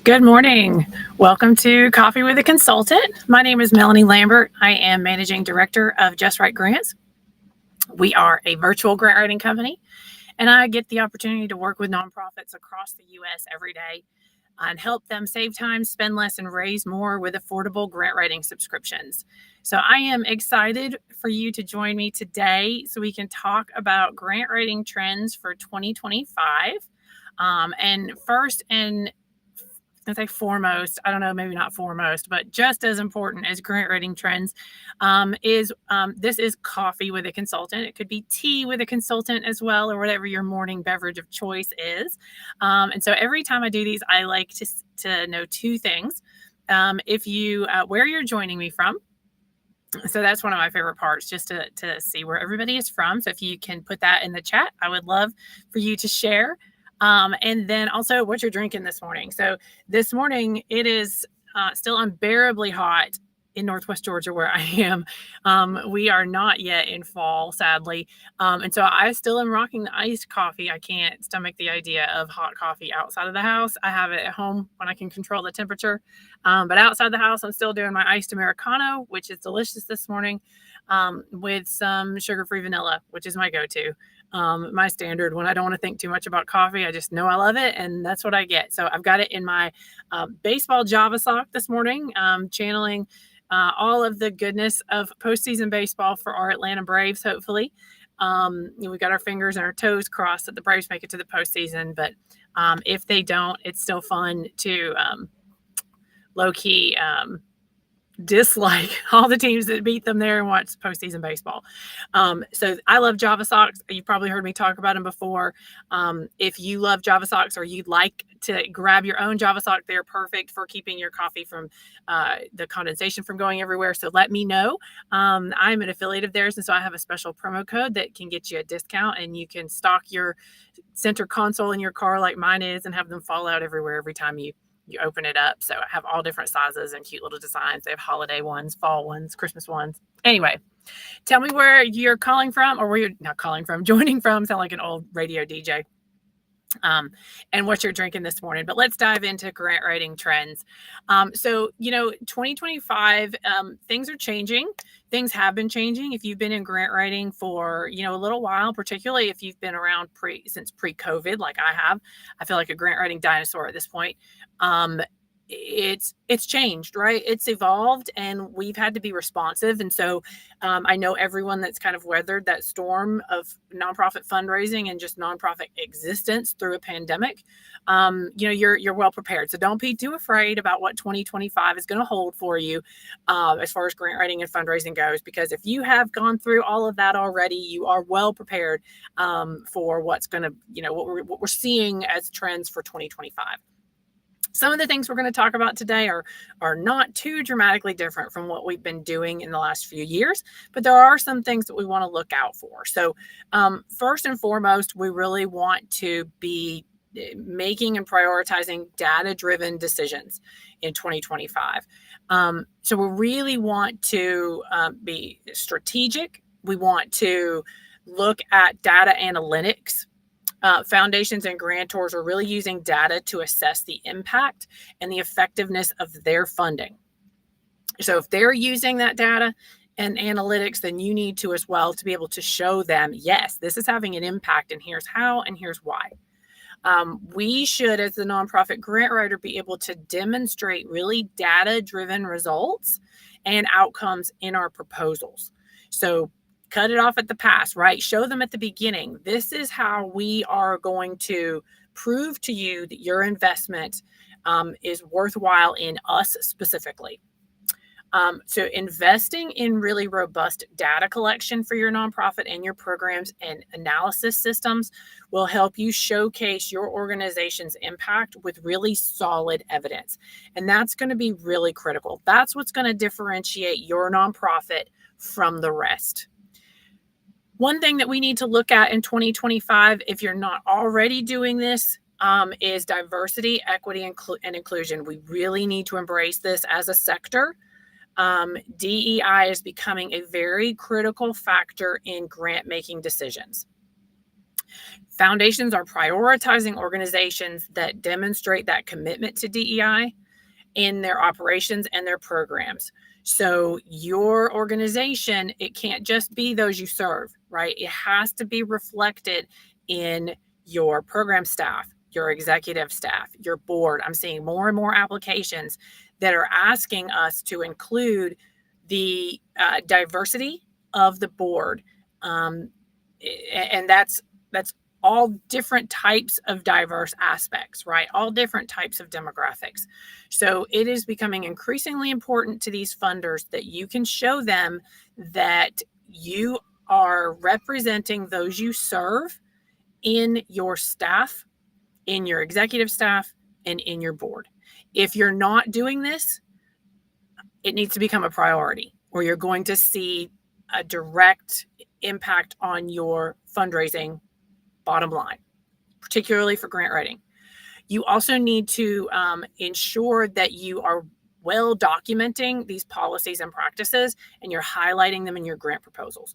Good morning. Welcome to Coffee with a Consultant. My name is Melanie Lambert. I am Managing Director of Just Right Grants. We are a virtual grant writing company, and I get the opportunity to work with nonprofits across the U.S. every day and help them save time, spend less, and raise more with affordable grant writing subscriptions. So I am excited for you to join me today so we can talk about grant writing trends for 2025. And first and I say foremost, I don't know, maybe not foremost, but just as important as grant writing trends is this is coffee with a consultant. It could be tea with a consultant as well, or whatever your morning beverage of choice is. And so every time I do these, I like to know two things. If you, where you're joining me from. So that's one of my favorite parts, just to see where everybody is from. So if you can put that in the chat, I would love for you to share. And then also what you're drinking this morning. So this morning it is still unbearably hot in Northwest Georgia where I am. We are not yet in fall, sadly. And so I still am rocking the iced coffee. I can't stomach the idea of hot coffee outside of the house. I have it at home when I can control the temperature. But outside the house, I'm still doing my iced Americano, which is delicious this morning, with some sugar-free vanilla, which is my go-to. My standard when I don't want to think too much about coffee. I just know I love it, and that's what I get. So I've got it in my baseball Java sock this morning, channeling all of the goodness of postseason baseball for our Atlanta Braves, hopefully. We got our fingers and our toes crossed that the Braves make it to the postseason, but if they don't, it's still fun to low-key dislike all the teams that beat them there and watch postseason baseball. So I love Java socks. You've probably heard me talk about them before. If you love Java socks or you'd like to grab your own Java sock, they're perfect for keeping your coffee from the condensation from going everywhere. So let me know. I'm an affiliate of theirs, and so I have a special promo code that can get you a discount, and you can stock your center console in your car like mine is and have them fall out everywhere every time you open it up. So I have all different sizes and cute little designs. They have holiday ones, fall ones, Christmas ones. Anyway, tell me where you're calling from, or where you're not calling from, joining from. Sound like an old radio DJ. And what you're drinking this morning. But let's dive into grant writing trends. So, 2025, things are changing. Things have been changing. If you've been in grant writing for, a little while, particularly if you've been around since pre-COVID, like I have, I feel like a grant writing dinosaur at this point. It's changed, right? It's evolved, and we've had to be responsive. And so I know everyone that's kind of weathered that storm of nonprofit fundraising and just nonprofit existence through a pandemic. You're well prepared. So don't be too afraid about what 2025 is going to hold for you as far as grant writing and fundraising goes, because if you have gone through all of that already, you are well prepared for what's going to, what we're seeing as trends for 2025. Some of the things we're going to talk about today are not too dramatically different from what we've been doing in the last few years, but there are some things that we want to look out for. So first and foremost, we really want to be making and prioritizing data-driven decisions in 2025. So we really want to be strategic. We want to look at data analytics. Foundations and grantors are really using data to assess the impact and the effectiveness of their funding. So if they're using that data and analytics, then you need to as well to be able to show them, yes, this is having an impact, and here's how, and here's why. We should, as the nonprofit grant writer, be able to demonstrate really data-driven results and outcomes in our proposals. So cut it off at the pass, right? Show them at the beginning. This is how we are going to prove to you that your investment is worthwhile in us specifically. So investing in really robust data collection for your nonprofit and your programs and analysis systems will help you showcase your organization's impact with really solid evidence. And that's going to be really critical. That's what's going to differentiate your nonprofit from the rest. One thing that we need to look at in 2025, if you're not already doing this, is diversity, equity, and inclusion. We really need to embrace this as a sector. DEI is becoming a very critical factor in grant-making decisions. Foundations are prioritizing organizations that demonstrate that commitment to DEI in their operations and their programs. So your organization, it can't just be those you serve, right? It has to be reflected in your program staff, your executive staff, your board. I'm seeing more and more applications that are asking us to include the diversity of the board, and that's all different types of diverse aspects, right? All different types of demographics. So it is becoming increasingly important to these funders that you can show them that you are representing those you serve in your staff, in your executive staff, and in your board. If you're not doing this, it needs to become a priority, or you're going to see a direct impact on your fundraising bottom line, particularly for grant writing. You also need to ensure that you are well documenting these policies and practices, and you're highlighting them in your grant proposals.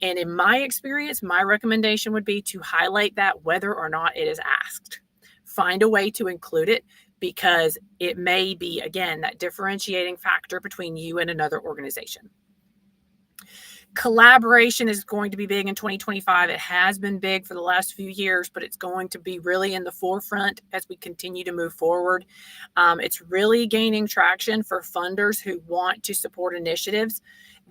And in my experience, my recommendation would be to highlight that whether or not it is asked. Find a way to include it, because it may be, again, that differentiating factor between you and another organization. Collaboration is going to be big in 2025. It has been big for the last few years, but it's going to be really in the forefront as we continue to move forward. It's really gaining traction for funders who want to support initiatives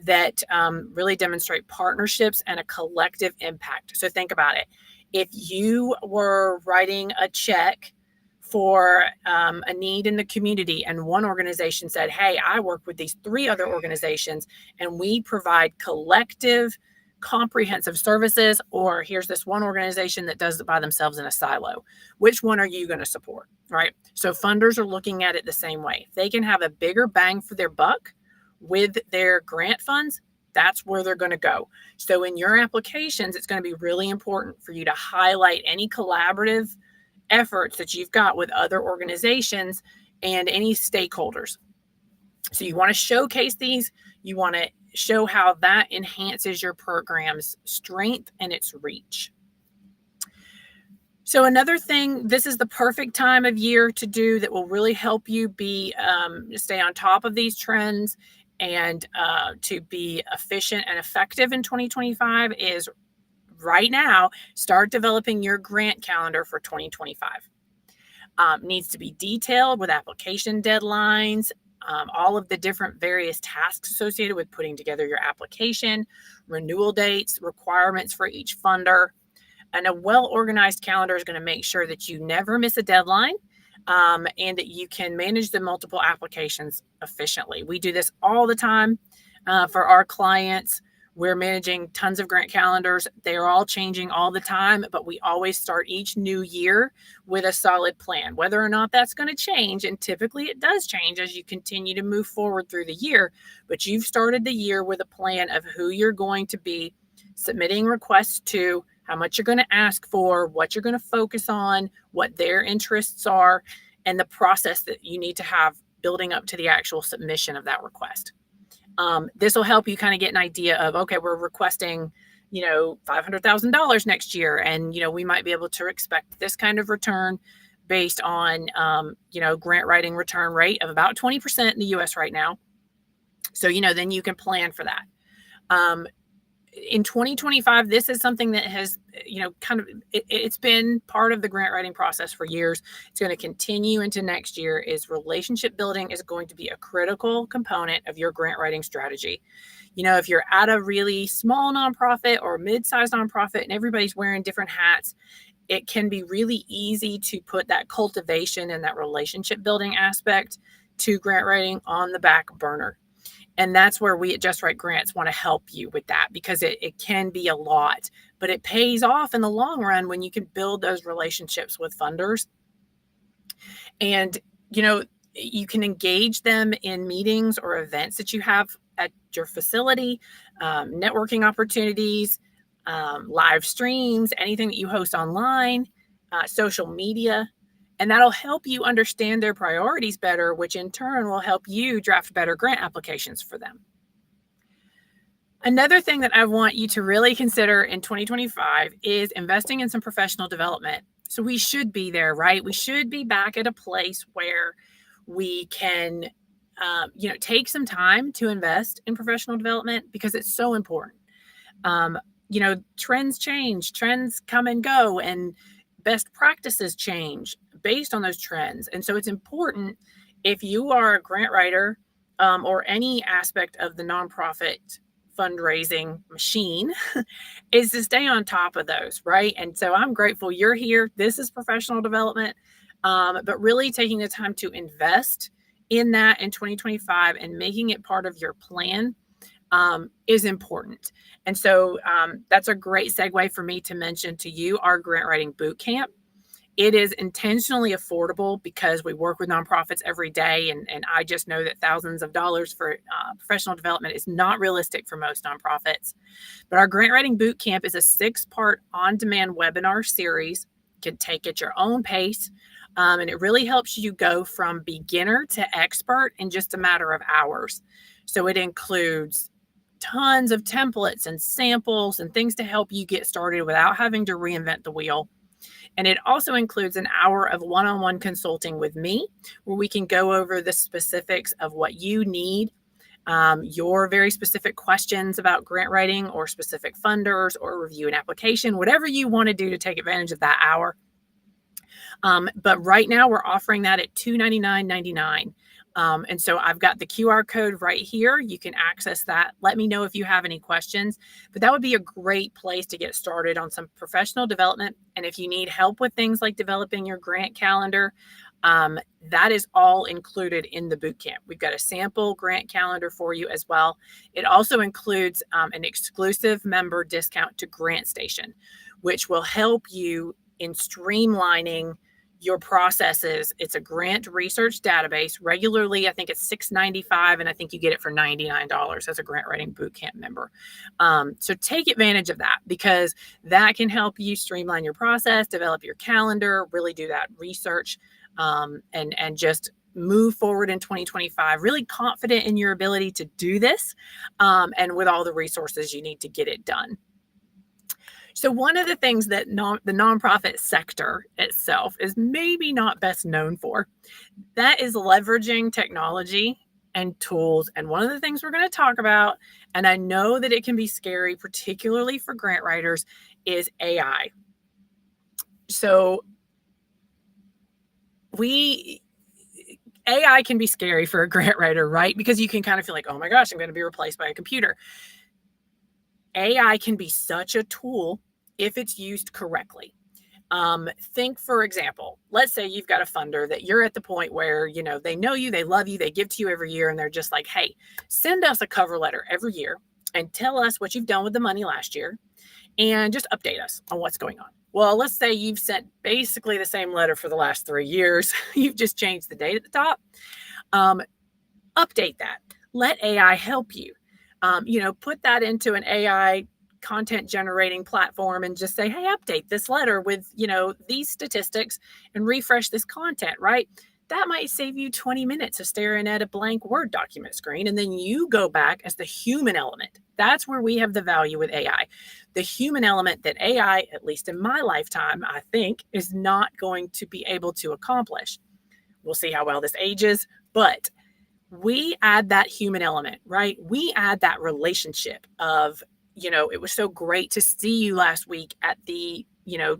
that really demonstrate partnerships and a collective impact. So think about it. If you were writing a check for a need in the community, and one organization said, hey, I work with these 3 other organizations and we provide collective comprehensive services, or here's this one organization that does it by themselves in a silo. Which one are you going to support, right? So funders are looking at it the same way. If they can have a bigger bang for their buck with their grant funds, that's where they're going to go. So in your applications, it's going to be really important for you to highlight any collaborative efforts that you've got with other organizations and any stakeholders. So you want to showcase these. You want to show how that enhances your program's strength and its reach. So another thing, this is the perfect time of year to do that will really help you be stay on top of these trends and to be efficient and effective in 2025 is right now, start developing your grant calendar for 2025. Needs to be detailed with application deadlines, all of the different various tasks associated with putting together your application, renewal dates, requirements for each funder. And a well-organized calendar is going to make sure that you never miss a deadline and that you can manage the multiple applications efficiently. We do this all the time for our clients. We're managing tons of grant calendars. They're all changing all the time, but we always start each new year with a solid plan. Whether or not that's going to change, and typically it does change as you continue to move forward through the year, but you've started the year with a plan of who you're going to be submitting requests to, how much you're going to ask for, what you're going to focus on, what their interests are, and the process that you need to have building up to the actual submission of that request. This will help you kind of get an idea of, okay, we're requesting, $500,000 next year. And, we might be able to expect this kind of return based on, grant writing return rate of about 20% in the US right now. So, then you can plan for that. In 2025, this is something that has, it's been part of the grant writing process for years. It's going to continue into next year. Is relationship building is going to be a critical component of your grant writing strategy. If you're at a really small nonprofit or mid-sized nonprofit and everybody's wearing different hats, it can be really easy to put that cultivation and that relationship building aspect to grant writing on the back burner. And that's where we at Just Right Grants want to help you with that, because it can be a lot, but it pays off in the long run when you can build those relationships with funders. And, you can engage them in meetings or events that you have at your facility, networking opportunities, live streams, anything that you host online, social media. And that'll help you understand their priorities better, which in turn will help you draft better grant applications for them. Another thing that I want you to really consider in 2025 is investing in some professional development. So we should be there, right? We should be back at a place where we can, take some time to invest in professional development because it's so important. Um, Trends change, trends come and go, and best practices change based on those trends. And so it's important if you are a grant writer or any aspect of the nonprofit fundraising machine is to stay on top of those, right? And so I'm grateful you're here. This is professional development, but really taking the time to invest in that in 2025 and making it part of your plan is important. And so that's a great segue for me to mention to you our grant writing boot camp. It is intentionally affordable because we work with nonprofits every day. And I just know that thousands of dollars for professional development is not realistic for most nonprofits. But our grant writing boot camp is a 6-part on-demand webinar series. You can take at your own pace. And it really helps you go from beginner to expert in just a matter of hours. So it includes tons of templates and samples and things to help you get started without having to reinvent the wheel. And it also includes an hour of one-on-one consulting with me, where we can go over the specifics of what you need, your very specific questions about grant writing or specific funders or review an application, whatever you want to do to take advantage of that hour. But right now we're offering that at $299.99. And so I've got the QR code right here. You can access that. Let me know if you have any questions, but that would be a great place to get started on some professional development. And if you need help with things like developing your grant calendar, that is all included in the boot camp. We've got a sample grant calendar for you as well. It also includes an exclusive member discount to GrantStation, which will help you in streamlining your processes. It's a grant research database. Regularly, I think it's $6.95, and I think you get it for $99 as a grant writing bootcamp member. So take advantage of that, because that can help you streamline your process, develop your calendar, really do that research, and just move forward in 2025, really confident in your ability to do this, and with all the resources you need to get it done. So one of the things that the nonprofit sector itself is maybe not best known for, that is leveraging technology and tools. And one of the things we're going to talk about, and I know that it can be scary, particularly for grant writers, is AI. So AI can be scary for a grant writer, right? Because you can kind of feel like, oh my gosh, I'm going to be replaced by a computer. AI can be such a tool if it's used correctly. Think, for example, let's say you've got a funder that you're at the point where, they know you, they love you, they give to you every year, and they're just like, hey, send us a cover letter every year and tell us what you've done with the money last year and just update us on what's going on. Well, let's say you've sent basically the same letter for the last 3 years. You've just changed the date at the top. Update that. Let AI help you. Put that into an AI content generating platform and just say, hey, update this letter with, these statistics and refresh this content, right? That might save you 20 minutes of staring at a blank Word document screen. And then you go back as the human element. That's where we have the value with AI. The human element that AI, at least in my lifetime, I think, is not going to be able to accomplish. We'll see how well this ages, but we add that human element, right? We add that relationship of, it was so great to see you last week at the,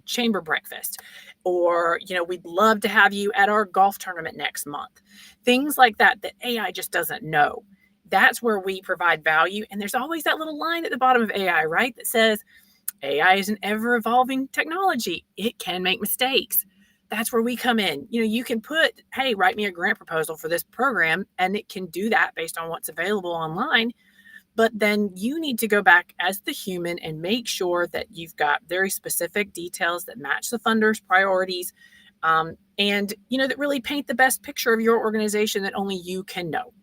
chamber breakfast, or, we'd love to have you at our golf tournament next month. Things like that AI just doesn't know. That's where we provide value. And there's always that little line at the bottom of AI, right? That says AI is an ever evolving technology. It can make mistakes. That's where we come in. You can put, hey, write me a grant proposal for this program, and it can do that based on what's available online. But then you need to go back as the human and make sure that you've got very specific details that match the funder's priorities, and, that really paint the best picture of your organization that only you can know.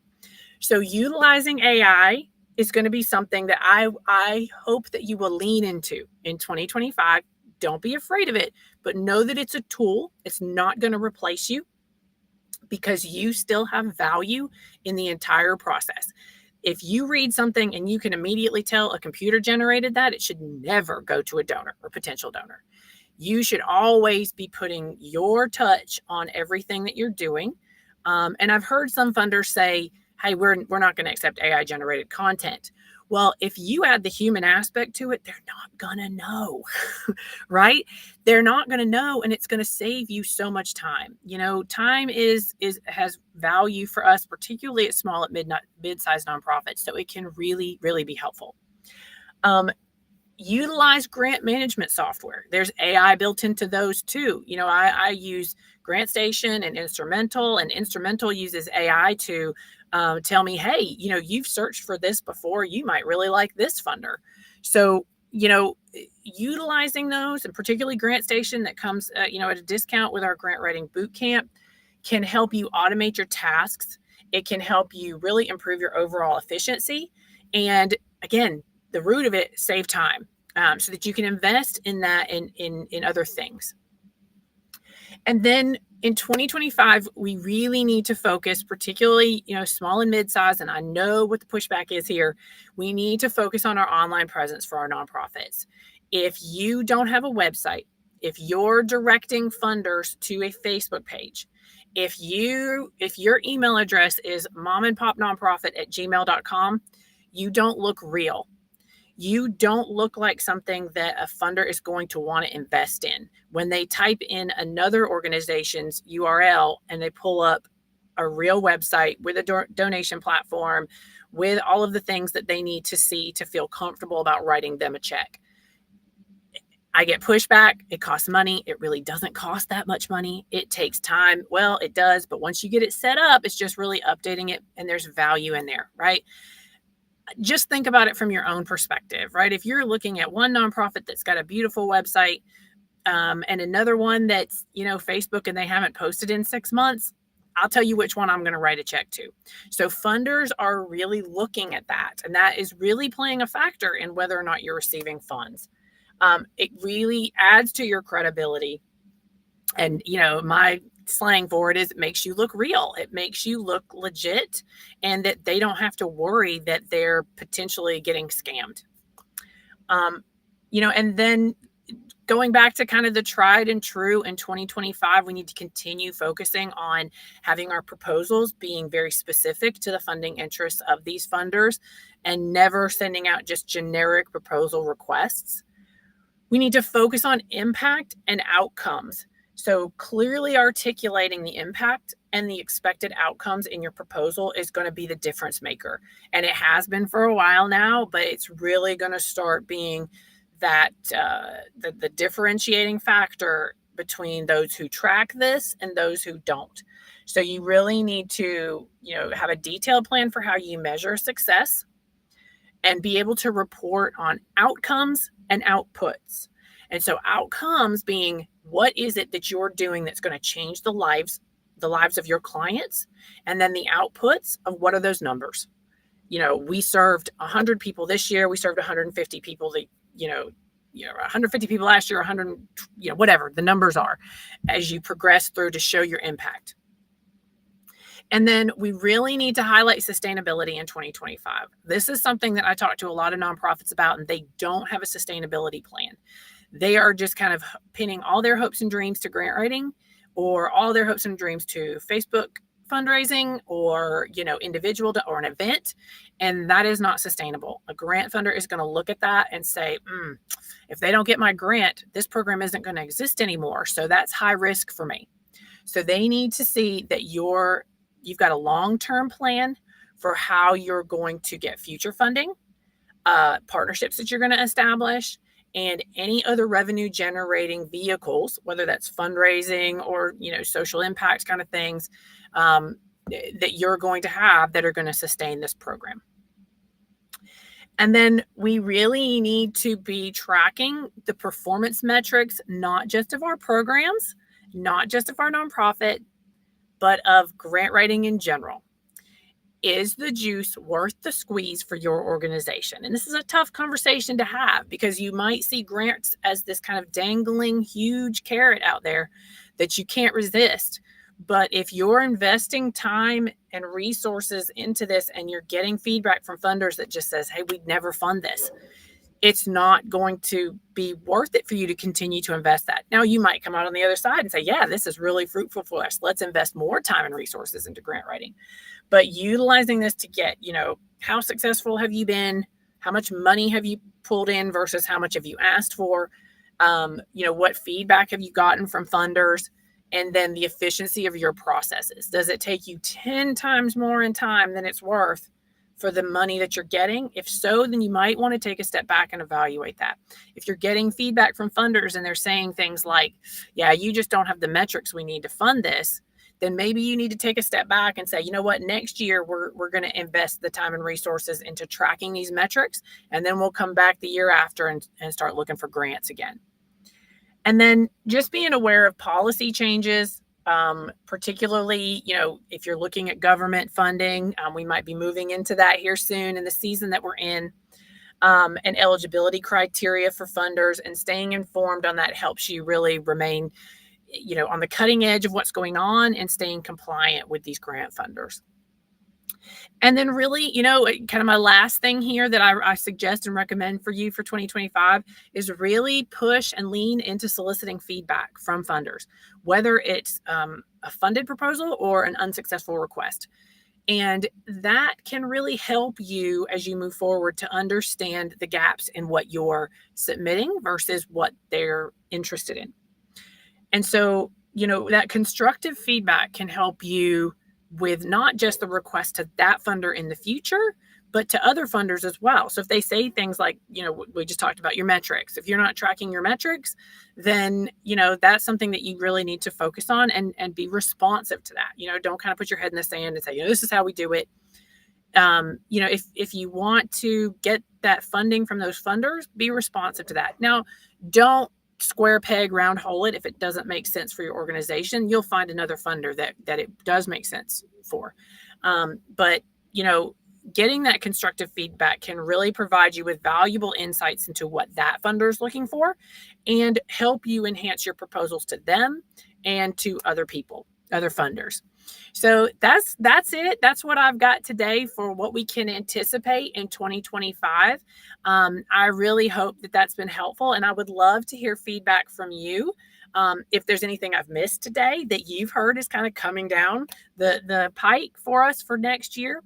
So utilizing AI is going to be something that I hope that you will lean into in 2025. Don't be afraid of it, but know that it's a tool. It's not going to replace you, because you still have value in the entire process. If you read something and you can immediately tell a computer generated that, it should never go to a donor or potential donor. You should always be putting your touch on everything that you're doing. And I've heard some funders say, hey, we're not going to accept AI generated content. Well, if you add the human aspect to it, they're not going to know, right? They're not going to know, and it's going to save you so much time. Time has value for us, particularly at small, at mid-sized nonprofits. So it can really, really be helpful. Utilize grant management software. There's AI built into those too. I use GrantStation and Instrumental uses AI to tell me, hey, you've searched for this before. You might really like this funder. So, utilizing those, and particularly GrantStation that comes, at a discount with our grant writing bootcamp, can help you automate your tasks. It can help you really improve your overall efficiency. And again, the root of it, save time, so that you can invest in that in other things. And then in 2025, we really need to focus, particularly, small and mid-size, and I know what the pushback is here. We need to focus on our online presence for our nonprofits. If you don't have a website, if you're directing funders to a Facebook page, if your email address is momandpopnonprofit@gmail.com, you don't look real. You don't look like something that a funder is going to want to invest in. When they type in another organization's URL and they pull up a real website with a donation platform, with all of the things that they need to see to feel comfortable about writing them a check. I get pushback. It costs money. It really doesn't cost that much money. It takes time. Well, it does, but once you get it set up, it's just really updating it, and there's value in there, right? Just think about it from your own perspective, right? If you're looking at one nonprofit that's got a beautiful website, and another one that's, Facebook, and they haven't posted in 6 months, I'll tell you which one I'm going to write a check to. So funders are really looking at that, and that is really playing a factor in whether or not you're receiving funds. It really adds to your credibility. And, my slang for it is, it makes you look real. It makes you look legit, and that they don't have to worry that they're potentially getting scammed. And then going back to kind of the tried and true in 2025, we need to continue focusing on having our proposals being very specific to the funding interests of these funders, and never sending out just generic proposal requests. We need to focus on impact and outcomes. So clearly articulating the impact and the expected outcomes in your proposal is going to be the difference maker. And it has been for a while now, but it's really going to start being that the differentiating factor between those who track this and those who don't. So you really need to, have a detailed plan for how you measure success, and be able to report on outcomes and outputs. And so outcomes being, what is it that you're doing that's going to change the lives of your clients? And then the outputs of, what are those numbers? We served 100 people this year. We served 150 people, 150 people last year, 100, whatever the numbers are, as you progress through to show your impact. And then we really need to highlight sustainability in 2025. This is something that I talk to a lot of nonprofits about, and they don't have a sustainability plan. They are just kind of pinning all their hopes and dreams to grant writing, or all their hopes and dreams to Facebook fundraising, or, individual or an event. And that is not sustainable. A grant funder is going to look at that and say, if they don't get my grant, this program isn't going to exist anymore. So that's high risk for me. So they need to see that you've got a long-term plan for how you're going to get future funding, partnerships that you're going to establish, and any other revenue generating vehicles, whether that's fundraising or, social impact kind of things, that you're going to have that are going to sustain this program. And then we really need to be tracking the performance metrics, not just of our programs, not just of our nonprofit, but of grant writing in general. Is the juice worth the squeeze for your organization? And this is a tough conversation to have, because you might see grants as this kind of dangling huge carrot out there that you can't resist. But if you're investing time and resources into this and you're getting feedback from funders that just says, hey, we'd never fund this, it's not going to be worth it for you to continue to invest that. Now, you might come out on the other side and say, yeah, this is really fruitful for us. Let's invest more time and resources into grant writing. But utilizing this to get, how successful have you been? How much money have you pulled in versus how much have you asked for? What feedback have you gotten from funders? And then the efficiency of your processes. Does it take you 10 times more in time than it's worth for the money that you're getting? If so, then you might want to take a step back and evaluate that. If you're getting feedback from funders and they're saying things like, yeah, you just don't have the metrics we need to fund this, then maybe you need to take a step back and say, you know what, next year we're going to invest the time and resources into tracking these metrics, and then we'll come back the year after and start looking for grants again. And then just being aware of policy changes, particularly, if you're looking at government funding, we might be moving into that here soon in the season that we're in, and eligibility criteria for funders, and staying informed on that helps you really remain, on the cutting edge of what's going on and staying compliant with these grant funders. And then really, kind of my last thing here that I suggest and recommend for you for 2025 is really push and lean into soliciting feedback from funders, whether it's a funded proposal or an unsuccessful request. And that can really help you as you move forward to understand the gaps in what you're submitting versus what they're interested in. And so, that constructive feedback can help you with not just the request to that funder in the future, but to other funders as well. So if they say things like, we just talked about your metrics, if you're not tracking your metrics, then, that's something that you really need to focus on and be responsive to that. Don't kind of put your head in the sand and say, this is how we do it. If you want to get that funding from those funders, be responsive to that. Now, don't square peg round hole it. If it doesn't make sense for your organization, you'll find another funder that it does make sense for. But getting that constructive feedback can really provide you with valuable insights into what that funder is looking for and help you enhance your proposals to them and to other people, other funders. So that's it. That's what I've got today for what we can anticipate in 2025. I really hope that that's been helpful, and I would love to hear feedback from you. If there's anything I've missed today that you've heard is kind of coming down the pike for us for next year,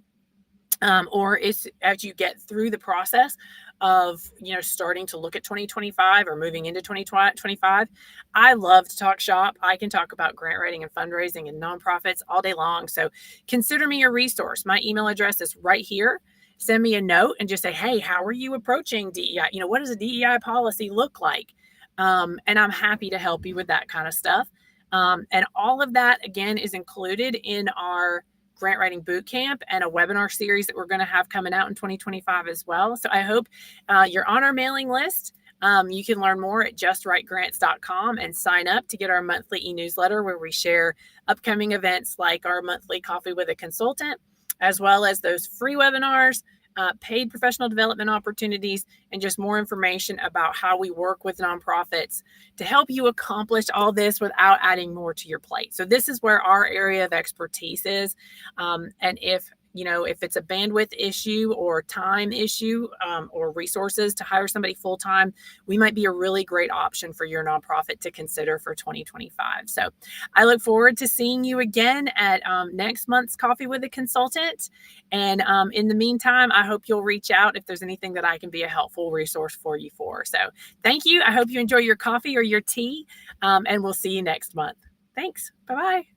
or is as you get through the process of, starting to look at 2025 or moving into 2025. I love to talk shop. I can talk about grant writing and fundraising and nonprofits all day long. So consider me a resource. My email address is right here. Send me a note and just say, hey, how are you approaching DEI? What does a DEI policy look like? And I'm happy to help you with that kind of stuff. And all of that, again, is included in our grant writing boot camp and a webinar series that we're going to have coming out in 2025 as well. So I hope you're on our mailing list. You can learn more at justwritegrants.com and sign up to get our monthly e-newsletter where we share upcoming events like our monthly Coffee with a Consultant, as well as those free webinars, paid professional development opportunities, and just more information about how we work with nonprofits to help you accomplish all this without adding more to your plate. So this is where our area of expertise is. And if it's a bandwidth issue or time issue, or resources to hire somebody full-time, we might be a really great option for your nonprofit to consider for 2025. So I look forward to seeing you again at next month's Coffee with a Consultant. And in the meantime, I hope you'll reach out if there's anything that I can be a helpful resource for you for. So thank you. I hope you enjoy your coffee or your tea, and we'll see you next month. Thanks. Bye-bye.